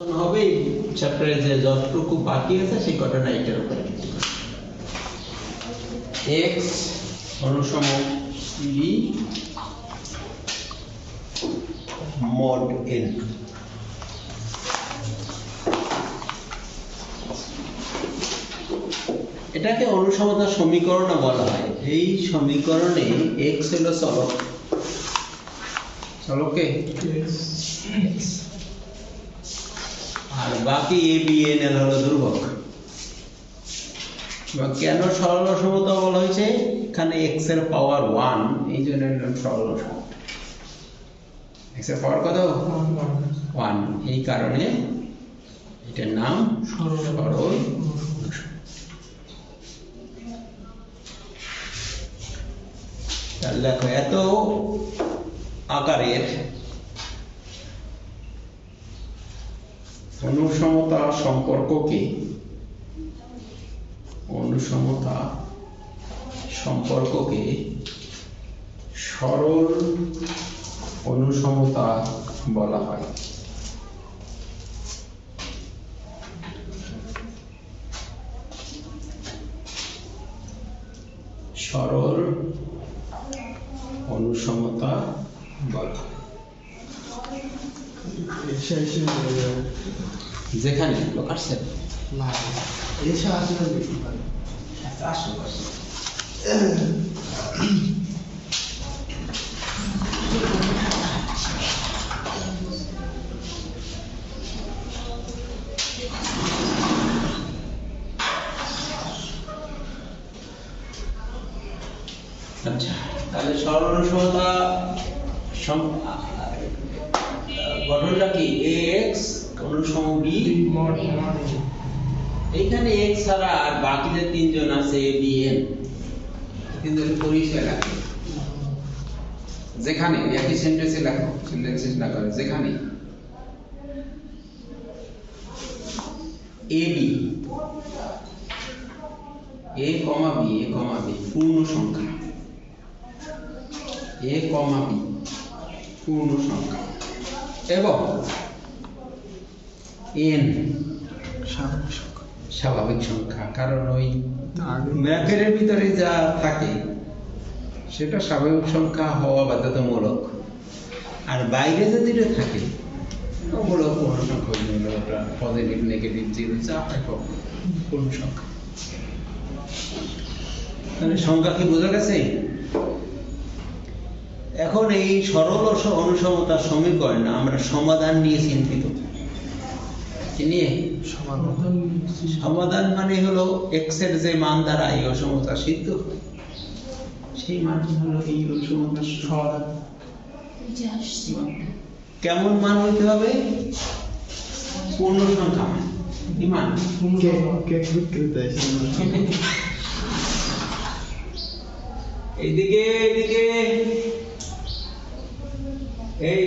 হবে চ্যাপ্টারে যে যতটুকু বাকি আছে সেই ঘটনা এটার উপরে x অনুসম b mod n এটাকে অনুসমতার সমীকরণ বলা হয়। এই সমীকরণে x হলো চলক, চলকে আর বাকি a b n l হলো ধ্রুবক। কেন সরল অসমতা বলা হয়েছে? এখানে x এর পাওয়ার 1, এই জন্য সরল অসমতা। x এর পাওয়ার কত? 1, এই কারণে এটার নাম সরল অসমতা। তাহলে দেখো এত আকারের অনুসমতা সম্পর্ককে সরল অনুসমতা বলা হয়। সরল অনুসমতা বলা হয় যেখানে লোক আসছে না এসে আসলে বেশি ভালো আসলে আচ্ছা, তাহলে সরল অনুসমতা গঠনটা কি? ax অনুসম b mod n। এইখানে x ছাড়া আর বাকি যে তিনজন আছে a b n, কিন্তু পরিচয় লাগে যেখানে একই সেন্টেন্সে লেখো, সেন্টেন্সে না করে যেখানে a b a, b পূর্ণ সংখ্যা, a, b পূর্ণ সংখ্যা এবং n স্বাভাবিক সংখ্যা। কারণ ওই ম্যাপের ভিতরে যা থাকে সেটা স্বাভাবিক সংখ্যা হওয়া বাধ্যতামূলক, আর বাইরে যদি থাকে ওগুলো পূর্ণ সংখ্যা, ওটা পজিটিভ নেগেটিভ জিরো যা হয় পূর্ণ সংখ্যা। তাহলে সংখ্যা কি বোঝা গেছে? এখন এই সরল অনুসমতার সমীকরণ আমরা সমাধান নিয়ে চিন্তিত। কি নিয়ে? সমাধান মানে হলো x এর যে মান দ্বারা এই অসমতা সিদ্ধ হয়, সেই মান হলো এই অসমতার সমাধান। কেমন মান হইতে হবে? পূর্ণ সংখ্যা মান। কি মান? এইদিকে এইদিকে এই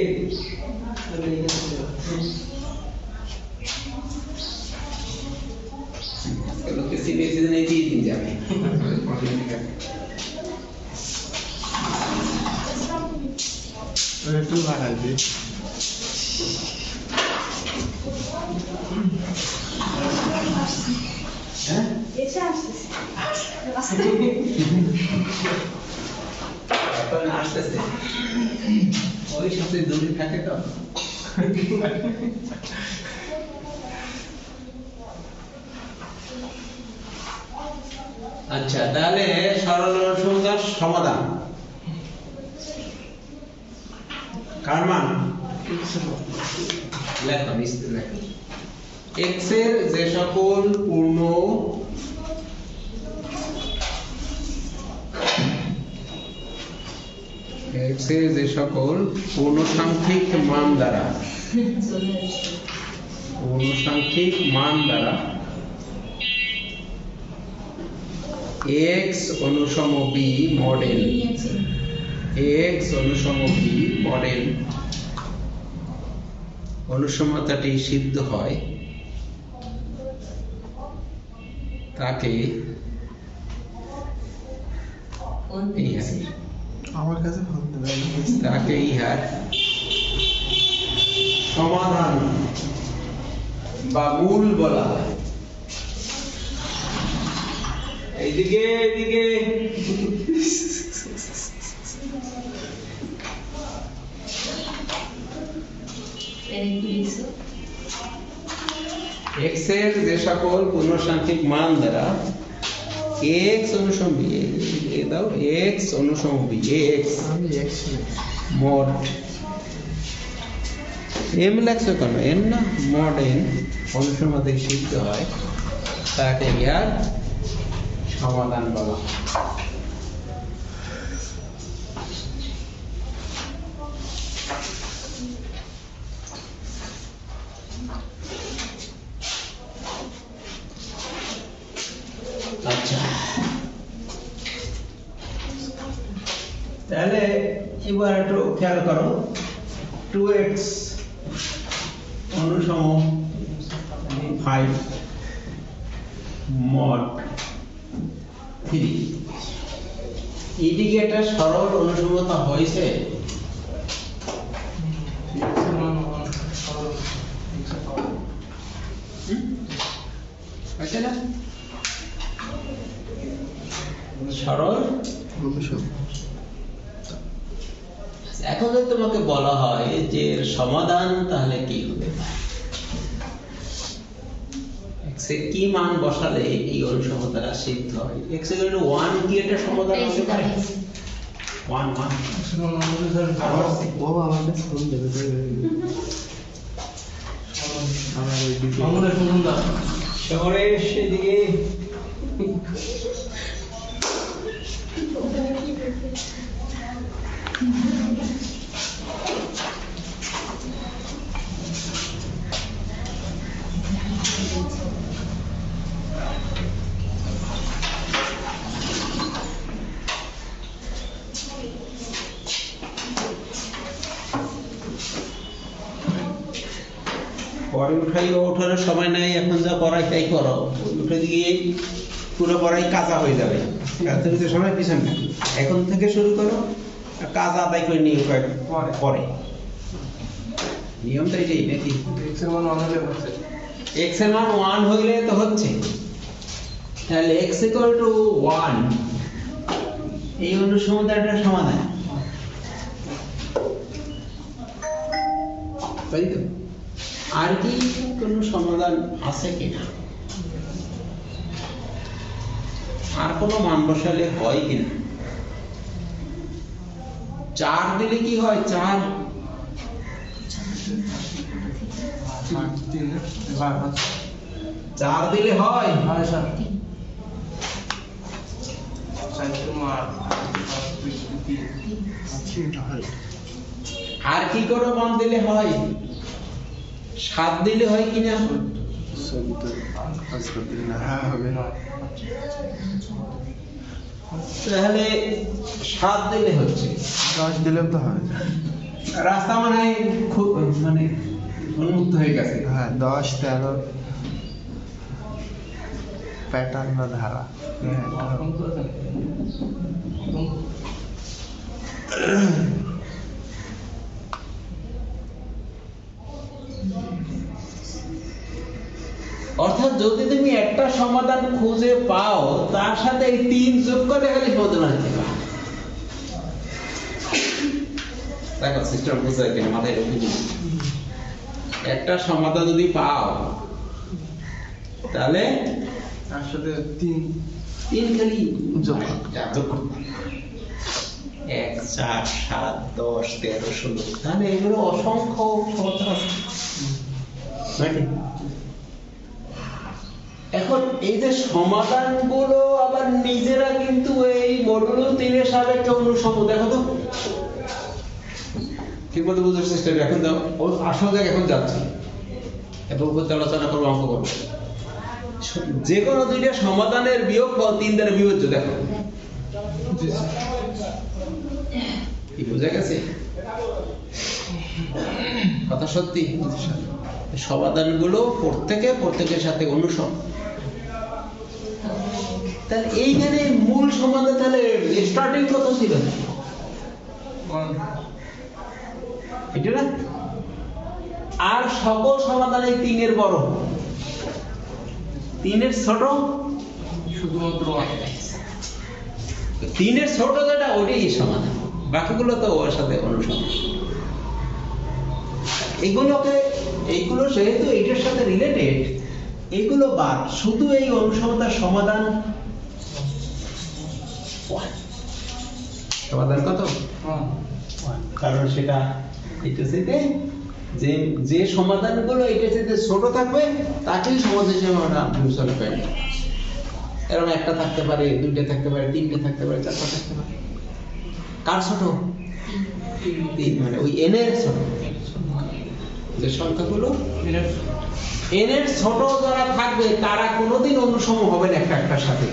লোকে সিরিয়াস নেই দিয়ে দিন যাবে। একটু বাড়াবে হ্যাঁ আসতেছে ওই সাথে দূরে থাকে তো। আচ্ছা, তাহলে সরল অনুসমতার সমাধান কার মান? লেখো নিশ্চিত লেখো। x এর যে সকল পূর্ণ সাংখ্যিক মান দ্বারা x অনুসম b মডেল অনুসমতাটি সিদ্ধ হয়, তাকে ইহার সমাধান বা মূল বলা হয়। এইদিকে এইদিকে x এর যে সকল পূর্ণসাংখ্যিক মান দ্বারা x অনুসম b এ দাও x অনুসম b x mod m লেখছো কেন n না mod n অনুসমাধিক সিদ্ধ হয় তাকে ইয়ার সমাধান বলা হয়। আচ্ছা তাহলে এবার একটু খেয়াল করো 2x অনুসম 5 mod 3 এইদিকে একটা সরল অনুসমতা হয়েছে হয়েছে না সরল অনুসম। এখন যদি তোমাকে বলা হয় যে এর সমাধান তাহলে কি হবে x এ কি মান বসালে এই অনুসমতাটা সিদ্ধ হয় x = 1 কি এটা সমাধান হতে পারে 1 1 বাবা আমাদের ফোন দেবে আমার এই দিকে আমাদের ফোন দাও শহরে সেদিকে পরে উঠাইও ওঠানোর সময় নাই এখন যা পড়াই তাই করো উঠে গিয়ে পুরো পড়াই কাঁচা হয়ে যাবে তুমি তো সময় পিছন না এখন থেকে শুরু করো কাজ আদায় করে নিয়ে পরে নিয়মটা এটাই নাকি x এর মান 1 হইলে তো হচ্ছে তাহলে x = 1 এই অনুসমতাটার সমাধান তাই তো আর কি কোনো সমাধান আছে কিনা আর কোনো মান বসালে হয় কিনা 4 দিলে কি হয় 4 দিলে হয় আর কি করে মান দিলে হয় 7 দিলে হয় কিনা তাহলে 7 দিলে হচ্ছে 10 দিলেও তো হয় রাস্তা মানে খুব মানে উন্মুক্ত হয়ে গেছে হ্যাঁ 10 13 প্যাটার্ন বা ধারা অর্থাৎ যদি তুমি একটা সমাধান খুঁজে পাও তার সাথে এই 3 যোগ করে গেলে সমাধান হয়ে যাবে দেখো সিস্টেম বুঝতে কিনা মাথায় ঢুকে একটা সমাধান যদি পাও তাহলে তার সাথে 3 খালি যোগ 1 4 7 10 13 16 তাহলে এগুলো অসংখ্য সমাধান আছে নাকি এখন এই যে সমাধানগুলো আবার নিজেরা কিন্তু এই মডুলো 3 এর সাপেক্ষে অনুসম দেখো তো ঠিক মতো বুঝার চেষ্টা করো এখন দাও আসল জায়গা এখন যাচ্ছে এবং করতে আলোচনা করবো অঙ্ক করবো যে কোনো দুইটা সমাধানের বিয়োগফল 3 দ্বারা বিভাজ্য দেখো কি বোঝা গেছে কথা সত্যি সমাধানগুলো প্রত্যেকের সাথে অনুসম তাহলে এইখানে মূল সমাধান তাহলে স্টার্টিং কত ছিল এটা না আর সকল সমাধান এই 3 এর বড় 3-এর ছোট শুধুমাত্র 1। 3-এর ছোট যেটা ওটাই সমাধান, বাকিগুলো তো ওর সাথে অনুসরণ। এইগুলো যেহেতু এইটার সাথে রিলেটেড, এইগুলো বাদ, শুধু এই অনুসমতার সমাধান সমাধান কত? কারণ সেটা এটা থেকে যে সমাধানগুলো এটা থেকে ছোট থাকবে তাকেই সমাজ হিসেবে আমরা বিবেচনা করি। এরকম একটা থাকতে পারে, 2টা থাকতে পারে, 3টে থাকতে পারে, 4টা থাকতে পারে। কার ছোট? 3, মানে ওই n এর ছোট। যে সংখ্যাগুলো n এর ছোট যারা থাকবে তারা কোনোদিন অনুসম হবে না একটার সাথে।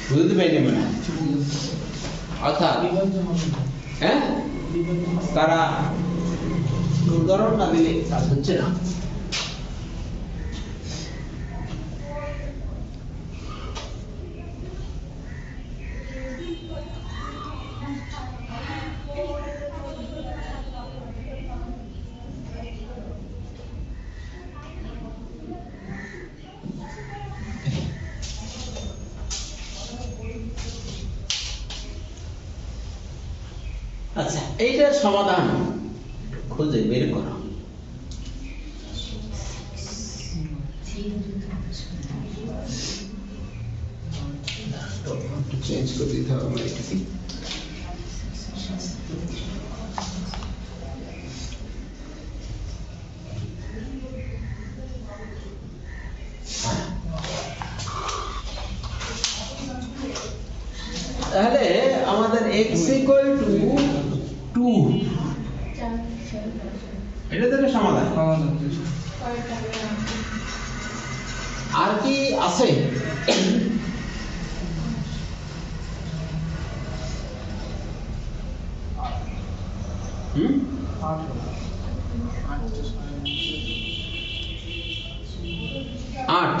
বুঝতে পারলে মানে? অর্থাৎ হ্যাঁ, তারা উদাহরণ না দিলে কাজ হচ্ছে না। আচ্ছা, এইটার সমাধান খুঁজে বের করো। চেঞ্জ করে দিতে হবে আমার এটাকে। তাহলে আমাদের x equal to 2, এটা তাহলে সমাধান। আর কি আছে? হুম, 8।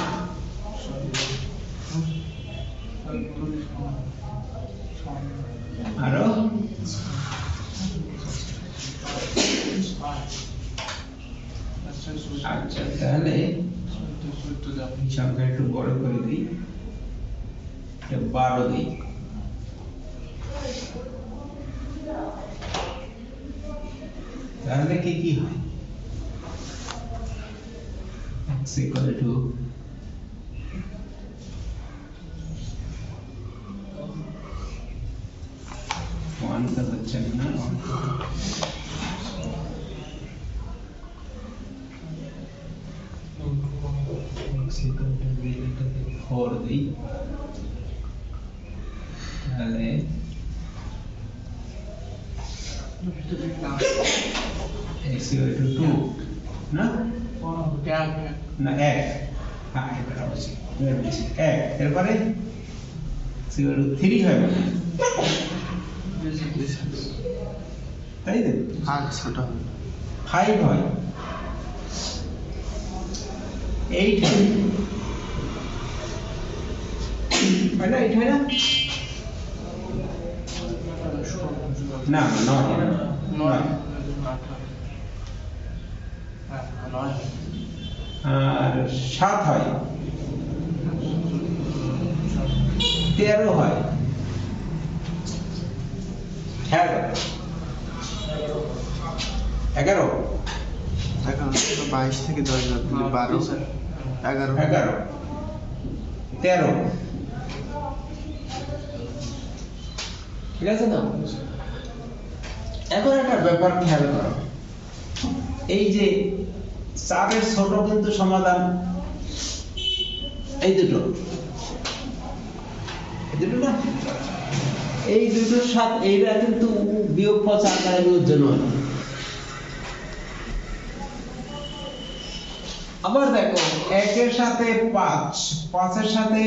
আরো আচ্ছা, তাহলে সংখ্যা একটু বড় করে দিই, 12 দিই। তাহলে কি হয়? x equal to 1 তো হচ্ছে না, 4 দিই, তাহলে x equal to 2 না না 1, হ্যাঁ এটা হচ্ছে 1, এরপরে x equal to 3 হয় না, তাই তো? 5 হয়, 8 হয়, 8 হয় না? না 9 আর 7 হয়, 13 হয়, 11 22 থেকে 10 12 11 13, ঠিক আছে না? এখন একটা ব্যাপার খেয়াল করো, এই যে 4-এর ছোট কিন্তু সমাধান এই দুটো না, এই দুটোর সাথে এইটা কিন্তু বিয়োগফল 4 দ্বারা বিভাজ্য নয়। আবার দেখো, 1-এর সাথে 5, 5-এর সাথে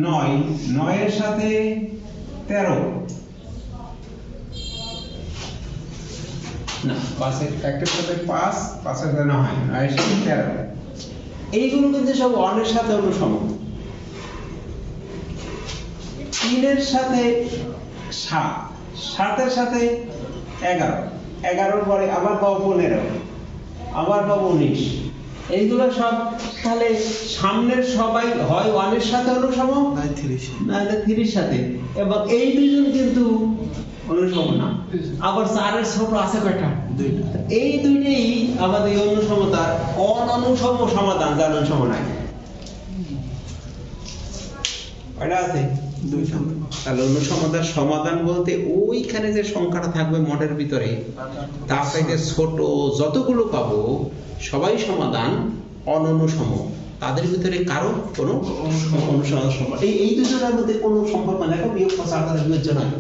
9, 9-এর সাথে 13 না, 1-এর সাথে 5, 5-এর সাথে 9, 9-এর সাথে 13, এইগুলো কিন্তু সব 1-এর সাথে অনুসম। 3-এর সাথে 7, 7-এর সাথে 11, 11-র পরে আবার পাবো 15, আবার পাবো 19, এইগুলো সব তাহলে সামনের সবাই হয় 1 এর সাথে অনুসম নাই 30 না 3 এর সাথে, এবং এই দুইজন কিন্তু অনুসম না। আবার 4 এর ছোট আছে কয়টা? দুইটা। এই দুইটাই আমাদের এই অনুসমতার অননুসম সমাধান, যার অনুসম নাই। কয়টা আছে? দুইটা। তাহলে অনুসমতার সমাধান বলতে ওইখানে যে সংখ্যাটা থাকবে মডের ভিতরে তার চাইতে ছোট যতগুলো পাবো সবাই সমাধান অননুসম, তাদের ভিতরে কারো কোনো অনুসমাধান সম্পর্ক এই দুজনের মধ্যে কোনো সম্পর্ক নাই, দেখো বিয়োগ পাশা তাদের বিয়োজ্য নয়,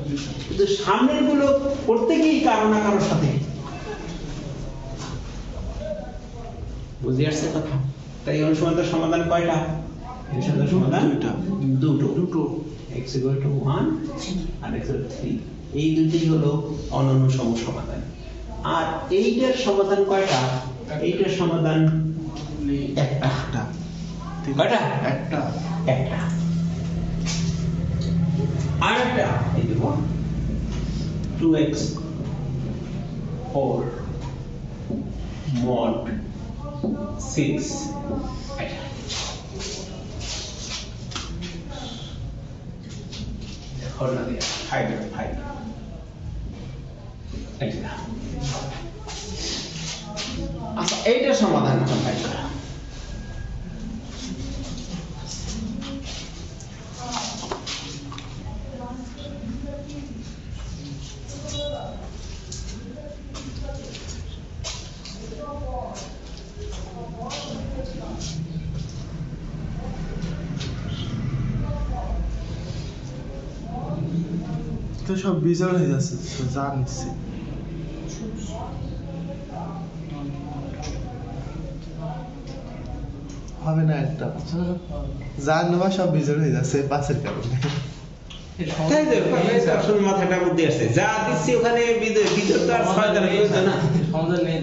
কিন্তু সামনের গুলো প্রত্যেকেই কারো না কারোর সাথে। বুঝে আসছে কথা? তাই অনুসমাধান সমাধান কয়টা? অনুসমাধান সমাধান দুটো। x equal to 1 R x equal to 3, এই দুটোই হলো অননুসম সমাধান। আর এইটার সমাধান কয়টা? এইটার সমাধান একটা। কয়টা? একটা। আর একটা এই দেখো 2x 4 mod 6 এটা করনা দিয়া 5 এটা। আচ্ছা এইটার সমাধান এখন পাই করা। তো সব বিজয় হয়ে যাচ্ছে, তো যা নিচ্ছে হবে না একটা, যা নেওয়া সব বিজয় হয়ে যাচ্ছে পাশের কারণে। তাই তো আসল মাথাটা বুদ্ধি আসছে, যা দিচ্ছি ওখানে বিদ্যুৎ তো আর ছয়টা হয়েছে না। সমাধান নেই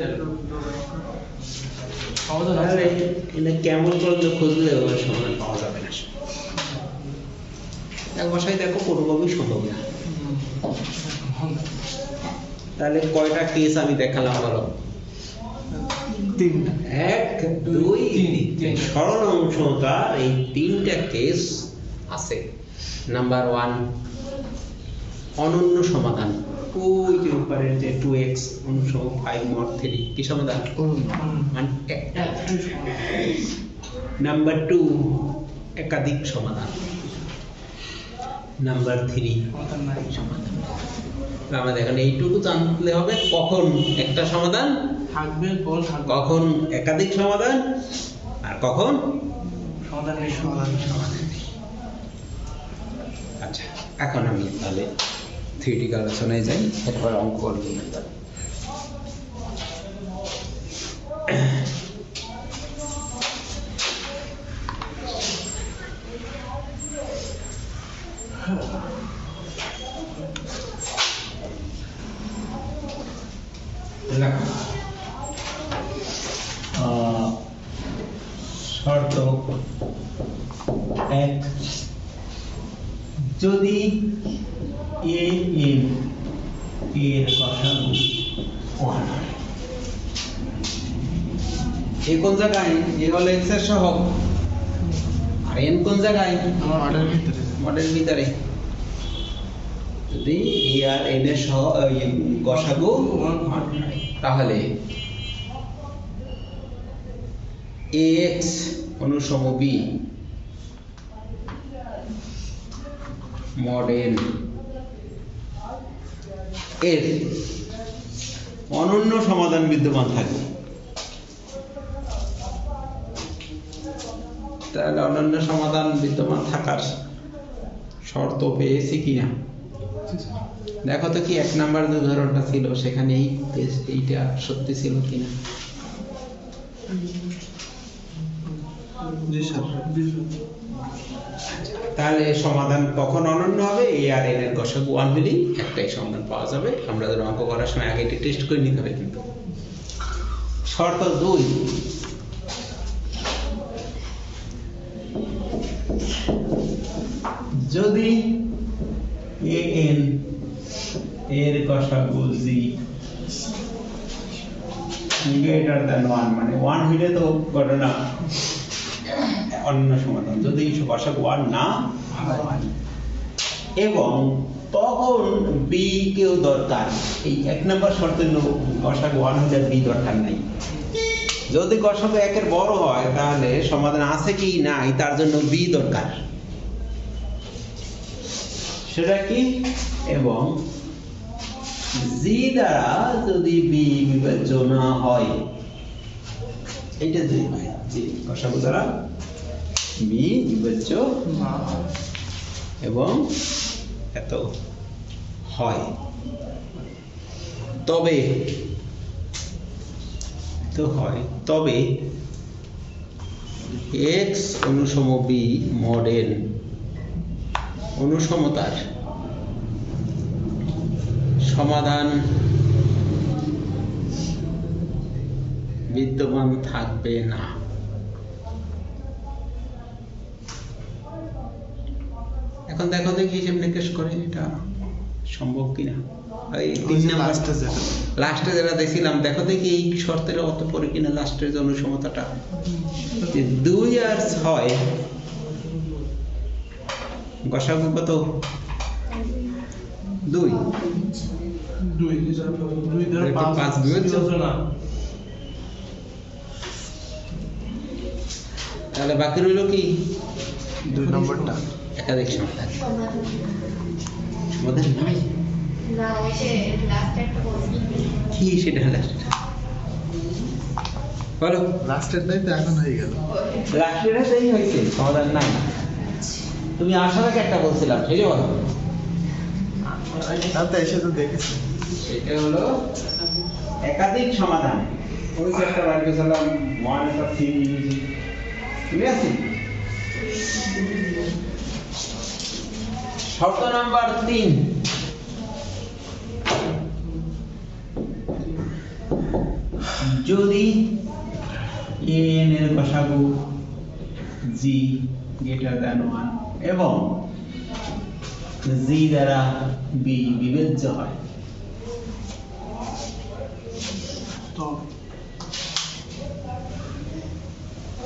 তাহলে এটা কেমন করে খুঁজলে ওর সমাধান পাওয়া যাবে না। এক বসাই দেখো কোনোভাবেই সম্ভব না। তাহলে কয়টা কেস আমি দেখালাম বলো? 3টা। 1 2 3 সরল অংশটার এই 3টা কেস আছে। নাম্বার 1 অনন্য সমাধান, ওই যে উপরের যে 2x অনুসম 5 mod 3 কি সমাধান? মানে একটা। নাম্বার 2 একাধিক সমাধান। নাম্বার 3 সমাধান। আমাদের এখন এইটুকু জানতে হবে কখন একটা সমাধান থাকবে, কখন একাধিক সমাধান, আর কখন সমাধান নেই। আচ্ছা এখন আমি তাহলে থিওরিটিক্যাল আলোচনায় যাই, এরপর অঙ্ক করব। শর্ত 1, যদি a n এর গসাগু 1 হয়। a কোন জায়গায়? a হলো x এর সহগ, আর n কোন জায়গায়? আমার অর্ডার ভিতরে মডেল ভিতরে। যদি a আর n এর গসাগু 1 হয়, তাহলে ax অনুসম b mod n এর অনন্য সমাধান বিদ্যমান থাকবে। তাহলে অনন্য সমাধান বিদ্যমান থাকার শর্ত পেয়েছি কিনা দেখো তো, কি 1 নাম্বার যে উদাহরণটা ছিল সেখানে এইটা সত্যি ছিল কিনা। জি স্যার। তাহলে সমাধান কখন অনন্য হবে? a আর n এর গসাগু 1 হলেই একটাই সমাধান পাওয়া যাবে। আমরা যখন অঙ্ক করার সময় আগে এটা টেস্ট করে নিতে হবে। কিন্তু শর্ত 2, যদি an এর গসাগু g গ্রেটার দ্যান 1 মানে 1 হইলে তো ঘটনা অন্য সমাধান, যদি গসাগু 1 না হয় এবং তখন বি কেও দরকার, এই 1 নম্বর শর্তের গসাগু 1 হলে বি দরকার নাই। যদি গসাগু 1 এর বড় হয় তাহলে সমাধান আছে কি নাই তার জন্য বি দরকার, সেটা কি? এবং জি দ্বারা যদি বি বিভাজ্য না হয়, এইটা যদি হয় জি গসাগু দ্বারা বি বিভাজ্য এবং এত হয়, তবে তবে x অনুসম b mod n অনুসমতার সমাধান বিদ্যমান থাকবে না। এখন দেখো দেখি হিসেব নিকেশ করে এটা সম্ভব কিনা। এই লাস্টে যেটা দেখছিলাম, দেখো দেখি এই শর্তের অত পরে কিনা লাস্টের জন্য সমতাটা 2 আর 6 গসাগু কত? 2 5 বিভাজ্য, তাহলে বাকি রইল কি 2 নম্বরটা একাধিক সমাধান। সমাধান নাই না, ওই যে লাস্ট একটা বলছি কি, সেটা লাস্ট বলো। লাস্টেরটাই তো এখন হয়ে গেল। লাস্টের এই হয়েছে, সমাধান নাই। তুমি আসার আগে একটা বলছিলাম, সেটা বলো। আমি তো এসে তো দেখেছি। সেটা হলো একাধিক সমাধান। ওই যে একটা বার গেছিলাম, ওয়ান একটা থিম ঠিক আছে। শর্ত নাম্বার 3, যদি n এর গসাগু g গ্রেটার দ্যান 1 এবং g দ্বারা b বিভাজ্য হয়,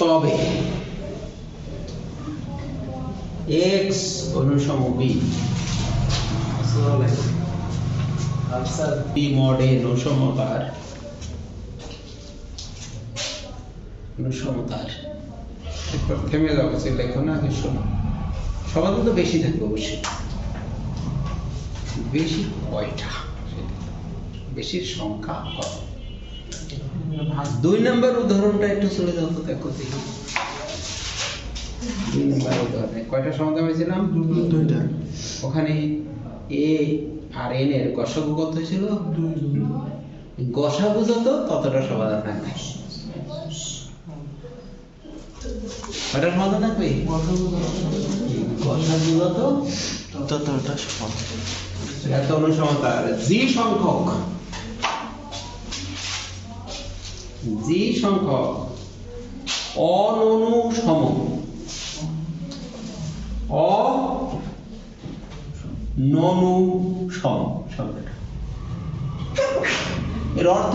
তবে x অনুসম b b mod n অনুসমতার একবার থেমে যাওয়া উচিত, লেখো না আগে শোনো। সমাধান তো বেশি থাকবে অবশ্যই, বেশি কয়টা, বেশির সংখ্যা কত। 2 নম্বর উদাহরণটা একটু চলে যাও তো, দেখো দেখি 2 নম্বর উদাহরণে কয়টা সমাধান হয়েছিলাম? 2টা। ওখানে a আর n এর গসাগু কত হয়েছিল? 2। গসাগু যত ততটা সমাধান থাকবে। কয়টা সমাধান থাকবে? গসাগু যত ততটা সমান। এত অনুসমতার জি সংখ্যক অননুসম শব্দটা, এর অর্থ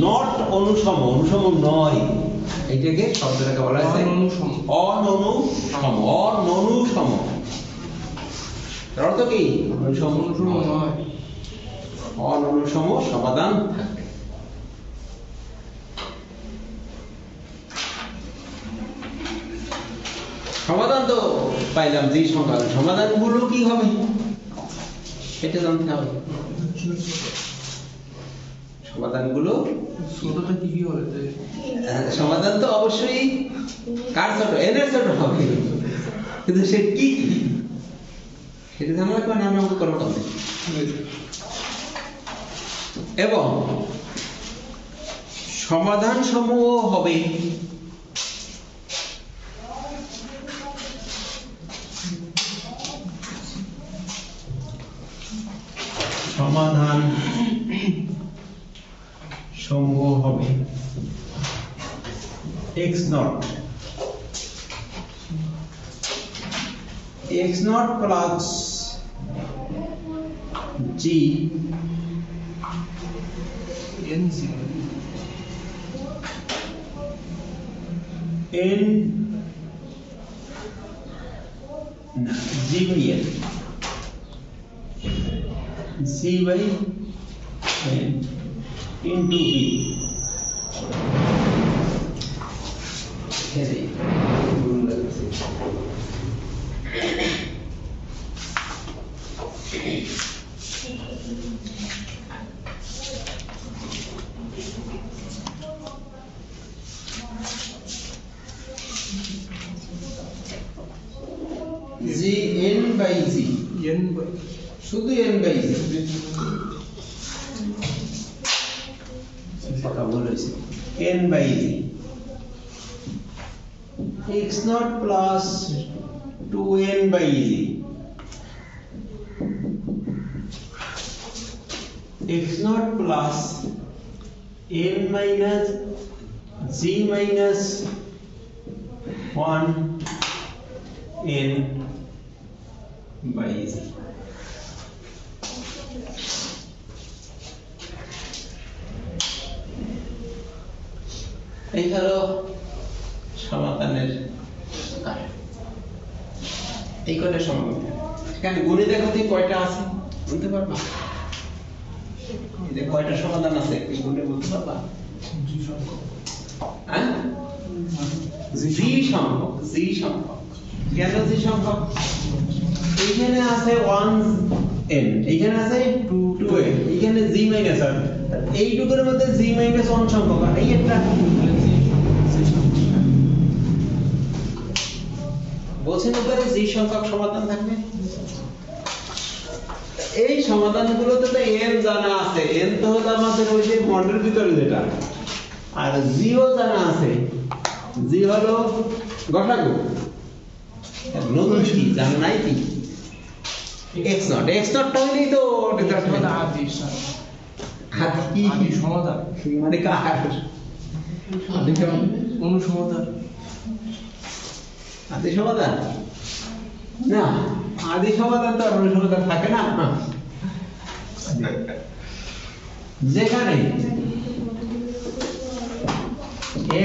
নট অনুসম, অনুসম নয়, এইটাকে শব্দটাকে বলা হয়েছে অননুসম। এর অর্থ কি? অননুসম সমাধান থাকবে। সমাধান তো পাইলাম যে সংখ্যা, সমাধানগুলো কি হবে সেটা জানতে হবে। সমাধানগুলো ছোটটা কি হবে? সমাধান তো অবশ্যই কার ছোট? n এর ছোট হবে, কিন্তু সে কি সেটা জানা লাগবে না, আমরা করবো কবে। এবং সমাধান সমূহ হবে x naught plus g n না g by n g by n into b এখানে ভুল লাগছে g n by g n শুধু n by g কথা বলেছি n by g x naught plus 2n by g x naught plus n minus g minus 1 n by g এই হলো সমাধানের কারণ। এই কয়টা সমাধান এখানে গুণে দেখো তো কয়টা আছে বলতে পারবা? এই যে কয়টা সমাধান আছে এই গুণে বলতে পারবা? হ্যাঁ জি সংখ্যক কেন জি সংখ্যক? এইখানে আছে 1n এইখানে আছে 2n এইখানে g মাইনাস 1 এইটুকুর মধ্যে g মাইনাস 1 সংখ্যক আর এই একটা বলছেন উপরে জি সংখ্যক সমাধান থাকবে। এই সমাধানগুলোতে তো n জানা আছে, n তো হলো আমাদের ওই যে মডেলের ভিতরে যেটা, আর জি ও জানা আছে, জি হলো গসাগু নতুন কি জানা নাই কি x নট টা হলেই তো রেজাল্ট হবে আদি সমাধান মানে কার আদি অনুসমাধান আদি সমাধান না, আদি সমাধান তো আর অনুসমাধান থাকে না। যেখানে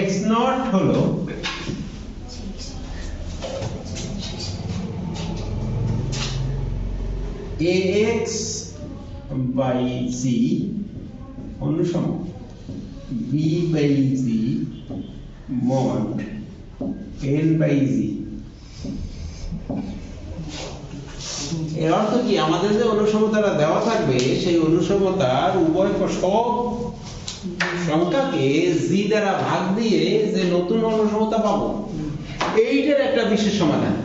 x নট হলো ax by c অনুসম b by c mod n by g। এর অর্থ কি, আমাদের যে অনুসমতাটা দেওয়া থাকবে সেই অনুসমতার উভয় সব সংখ্যাকে g দ্বারা ভাগ দিয়ে যে নতুন অনুসমতা পাবো এইটার একটা বিশেষ সমাধান,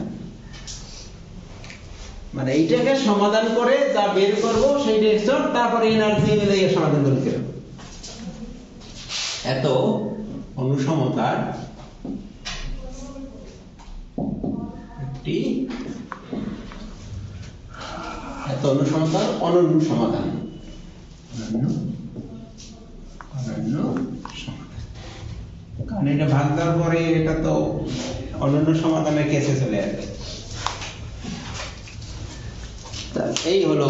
মানে এইটাকে সমাধান করে যা বের করব সেইটা x নট, তারপরে এনার্জি মিলিয়ে সমাধান করতে হবে। এত অনুসমতার একটি অনন্য সমাধান, কারণ এটা ভাগ দেওয়ার পরে এটা তো অনন্য সমাধানের কেসে চলে আসবে। এই হলো